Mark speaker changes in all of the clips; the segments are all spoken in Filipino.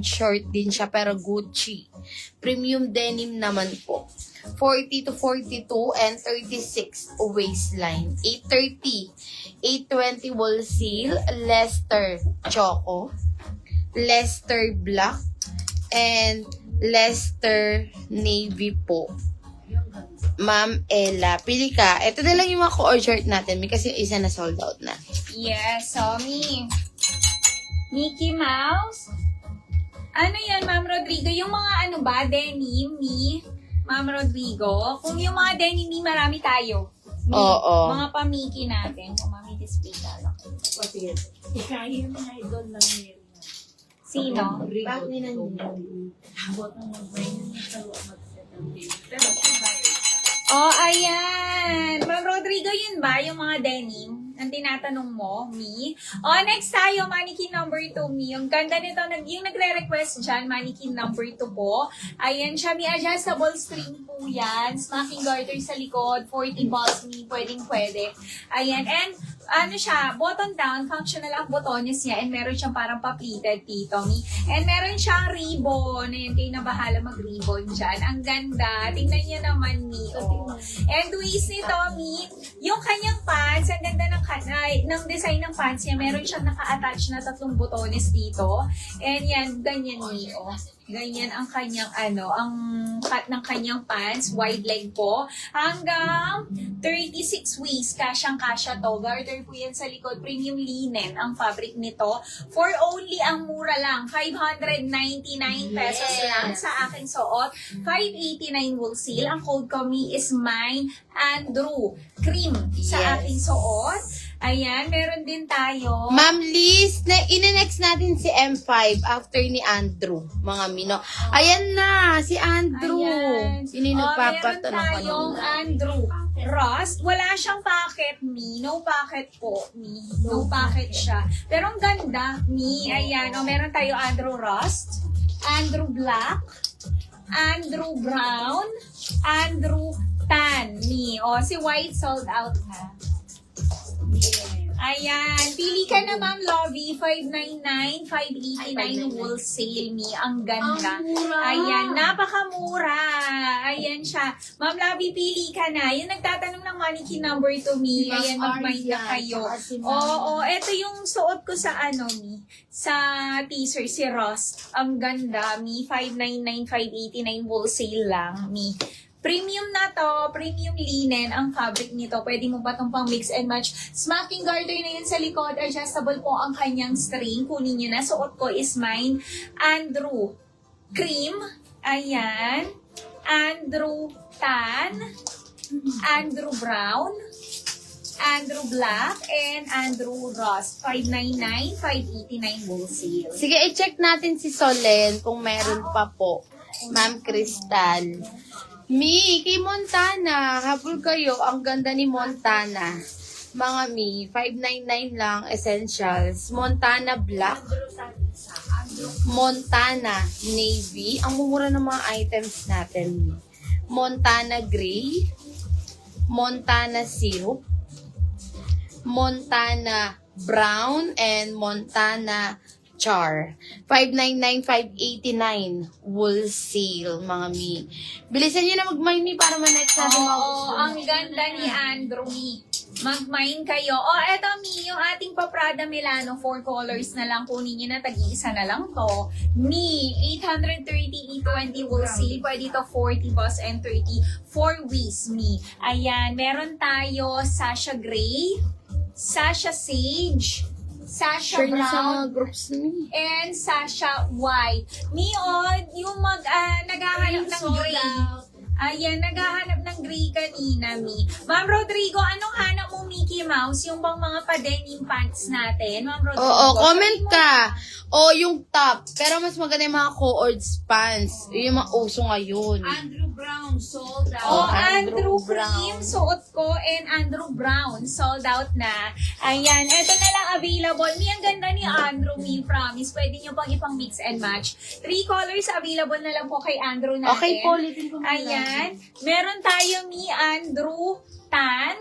Speaker 1: short din siya pero Gucci. Premium denim naman po. 40 to 42 and 36 waistline. 830. 820 wool seal. Leicester choco. Leicester black. And Leicester navy po. Ma'am Ella, pili ka. Ito na lang yung mga core short natin kasi yung isa na sold out na.
Speaker 2: Yes, so Mickey Mouse. Ano yan, Ma'am Rodrigo? Yung mga ano ba, denim ni Ma'am Rodrigo? Kung yung mga denim ni marami tayo.
Speaker 1: Oo.
Speaker 2: Mga pa-Mickey natin. Kung mami-display ka lang.
Speaker 3: Kasi, ikain yung mga idol ng Mary.
Speaker 2: Sino?
Speaker 1: Bakit nila
Speaker 3: Habot ng mag-brain ng taluan mag-set ng day. Pero, iba
Speaker 2: Oh, ayan. Ma'am Rodrigo, yun ba? Yung mga denim? Ang tinatanong mo, Mi? Oh, next tayo, mannequin number 2, Mi. Ang ganda nito, yung nagre-request dyan, mannequin number 2 po. Ayan siya, Mi. Adjustable string po yan. Smacking garter sa likod, 40 balls, Mi. Pwedeng-pwede. Ayan. And, ano siya, button down, functional ang botones niya, and meron siyang parang pa-pleated dito, Mi. And meron siyang ribbon. Ayan, kayo na bahala mag-ribbon dyan. Ang ganda. Tingnan niyo naman, Mi. Oh. And waist nito, Mi, yung kanyang pants, ang ganda ng design ng pants niya, meron siyang naka-attach na 3 botones dito. And yan, ganyan, Mi. Oh. Ganyan ang kanyang ang cut ng kanyang pants, wide leg po, hanggang 36 waist, kasyang-kasya to. Garter po yan sa likod, premium linen ang fabric nito. For only ang mura lang, 599 pesos lang sa aking suot. 589 wool seal. Ang code ko, Mi, is mine, Andrew. Cream sa aking suot. Ayan, meron din tayo.
Speaker 1: Ma'am Liz, ine-next natin si M5 after ni Andrew, mga Mino. Ayan na, si Andrew.
Speaker 2: Ayan.
Speaker 1: Sino yung nagpapatanong
Speaker 2: Meron tayong
Speaker 1: kanina?
Speaker 2: Andrew Rust. Wala siyang packet, Mi. No packet po, Mi. No packet siya. Pero ang ganda, Mi. Ayan, meron tayo Andrew Rust, Andrew Black, Andrew Brown, Andrew Tan, Mi. Si White sold out na. Ayan. Pili ka na, Ma'am Lovey. 599, 589 wholesale, Mi. Ang ganda. Ayan. Napakamura. Ayan siya. Ma'am Lovey, pili ka na. Yung nagtatanong ng mannequin number 2, Mi. Ayan, mag-mind na kayo. Oo. Ito yung suot ko sa Mi. Sa teaser, si Ross. Ang ganda, Mi. 599, 589 wholesale lang, Mi. Premium na to, premium linen ang fabric nito. Pwede mo pa itong pang mix and match. Smacking garter na yan sa likod. Adjustable po ang kanyang string. Kunin nyo na. Suot ko is mine. Andrew Cream. Ayan. Andrew Tan. Andrew Brown. Andrew Black. And Andrew Rust. 599, 589 wholesale.
Speaker 1: Sige, i-check natin si Solen kung meron pa po. Ma'am Crystal. Mi, kay Montana. Habol kayo. Ang ganda ni Montana. Mga Mi, 599 lang. Essentials. Montana Black. Montana Navy. Ang mumura ng mga items natin. Montana Gray. Montana Syrup. Montana Brown. And Montana Char. 599, 589 wholesale, mga Mi. Bilisan nyo na mag-mine, Mi, para ma-next natin mga gusto.
Speaker 2: Ang ganda ni Andrew, Mi. Mag-mine kayo. Eto, Mi, yung ating Prada Milano, 4 colors na lang. Kunin nyo na, tag-iisa na lang to. Mi, 830, 820 wholesale. Pwede to 40 boss and 30 4 waist, Mi. Ayan, meron tayo Sasha Gray, Sasha Sage, Sasha
Speaker 1: Share na sa
Speaker 2: Brown,
Speaker 1: mga groups, Mi.
Speaker 2: and Sasha White. Yung naghahanap ng gray. Ayan, naghahanap ng gray kanina, Mi. Ma'am Rodrigo, anong hanap mo, Mickey Mouse? Yung bang mga pa-denim pants natin? Ma'am Rodrigo.
Speaker 1: Oo, comment ka. O, yung top. Pero mas maganda yung mga co-ords pants. Yung mga uso ngayon.
Speaker 3: Andrew Brown, sold out.
Speaker 2: Andrew
Speaker 1: Brown.
Speaker 2: Cream, suot ko, and Andrew Brown, sold out na. Ayan, eto na lang available. Mi, ang ganda ni Andrew, Mi, promise. Pwede nyo pang ipang mix and match. 3 colors available na lang po kay Andrew natin.
Speaker 1: Okay po, ulitin ko muna.
Speaker 2: Ayan, meron tayo, Mi, Andrew Tan,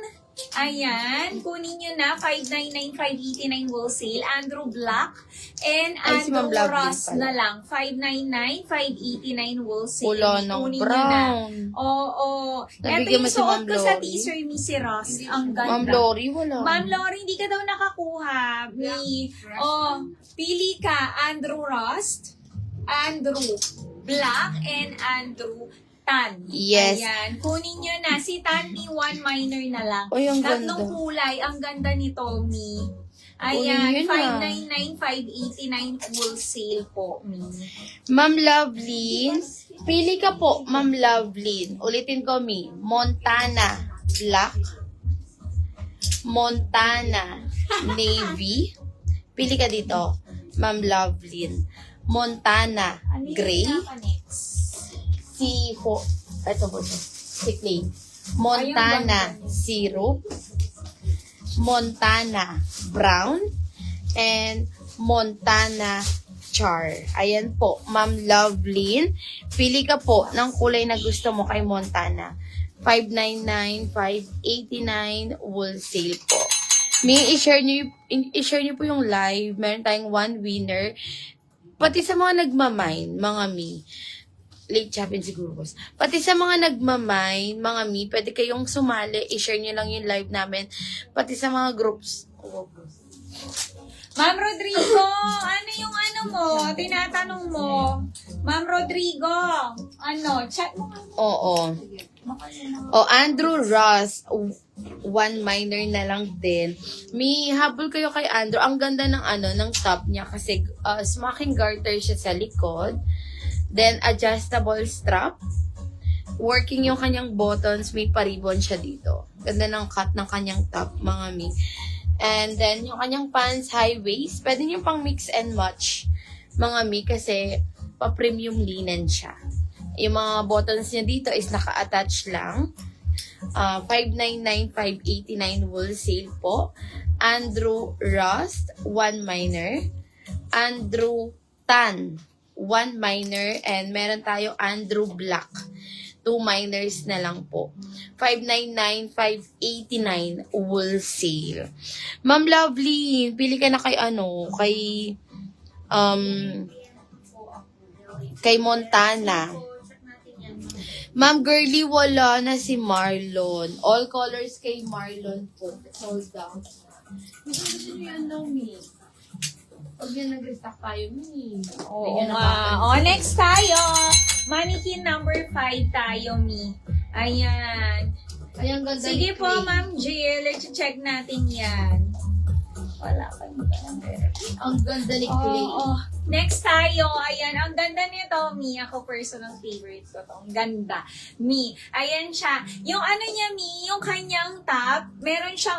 Speaker 2: Ayan, kunin nyo na, 599, 589 wholesale. Andrew Black and
Speaker 1: Ay, si Ma'am
Speaker 2: Andrew
Speaker 1: Lovely
Speaker 2: Ross
Speaker 1: pala.
Speaker 2: na lang, 599, 589 wholesale.
Speaker 1: Pula ng
Speaker 2: Kunin nyo na.
Speaker 1: brown.
Speaker 2: Oo. Ito
Speaker 1: Nabigyan
Speaker 2: yung
Speaker 1: mo si
Speaker 2: suot
Speaker 1: Ma'am
Speaker 2: ko sa
Speaker 1: Lori?
Speaker 2: teaser ni si Ross. Ang ganda.
Speaker 1: Ma'am Lori, wala.
Speaker 2: Ma'am Lori, hindi ka daw nakakuha. Pili ka, Andrew Rust, Andrew Black, and Andrew Tan.
Speaker 1: Yes.
Speaker 2: Ayan. Kunin nyo na. Si Tan, Mi, 1 minor na lang.
Speaker 1: Ay, ang
Speaker 2: Tatlong
Speaker 1: ganda.
Speaker 2: kulay. Ang ganda nito, Mi.
Speaker 1: Kunin
Speaker 2: Ayan.
Speaker 1: nyo na.
Speaker 2: 599, 589 wholesale po, Mi.
Speaker 1: Ma'am Lovelyn, pili ka po, Ma'am Lovelyn. Ulitin ko, Mi. Montana Black, Montana Navy. Pili ka dito, Ma'am Lovelyn. Montana
Speaker 2: Ano yung
Speaker 1: Gray.
Speaker 2: pinaka-next?
Speaker 1: Ito po siya. Si Clay. Montana Syrup. Montana Brown. And Montana Char. Ayan po, Ma'am Lovelyn. Pili ka po ng kulay na gusto mo kay Montana. 599, 589 wholesale po. May i-share niyo po yung live. Meron tayong one winner. Pati sa mga nagmamine, mga mi. Late shopping siguro, boss. Pati sa mga nagmamine, mga mi, pwede kayong sumali. I-share niyo lang yung live namin. Pati sa mga groups. Oh, boss.
Speaker 2: Ma'am Rodrigo, ano yung ano mo? Tinatanong mo. Ma'am Rodrigo, chat mo nga.
Speaker 1: Oo. O, Andrew Ross, one minor na lang din. May habol kayo kay Andrew. Ang ganda ng ng top niya kasi smocking garter siya sa likod. Then, adjustable strap. Working yung kanyang buttons. May paribon siya dito. Ganda ng cut ng kanyang top, mga mi. And then, yung kanyang pants, high waist. Pwede nyo pang mix and match, mga mi, kasi pa-premium linen siya. Yung mga buttons niya dito is naka-attach lang. 599, 589 wholesale po. Andrew Rust, 1 minor. Andrew Tan, 1 minor. And meron tayo Andrew Black, 2 minors na lang po. 599, 589 wholesale. Ma'am Lovely, pili ka na kay Montana. Ma'am Girly, wala na si Marlon. All colors kay Marlon po. Sold out. Gusto niyo yan daw, Mi. Pag yan nag-restock tayo, Mi.
Speaker 2: Oo nga. Next tayo. Mannequin number 5 tayo, Mi. Ayan.
Speaker 1: Ay, ang ganda
Speaker 2: Sige
Speaker 1: ni
Speaker 2: po,
Speaker 1: Clay.
Speaker 2: Ma'am Jill. Let's check natin yan. Wala pa yung
Speaker 1: Ang ganda ni Clay.
Speaker 2: Oo. Next tayo. Ayan. Ang ganda nito, Mi. Ako personal favorite ko to. Ang ganda. Mi. Ayan siya. Yung niya, Mi, yung kanyang top, meron siyang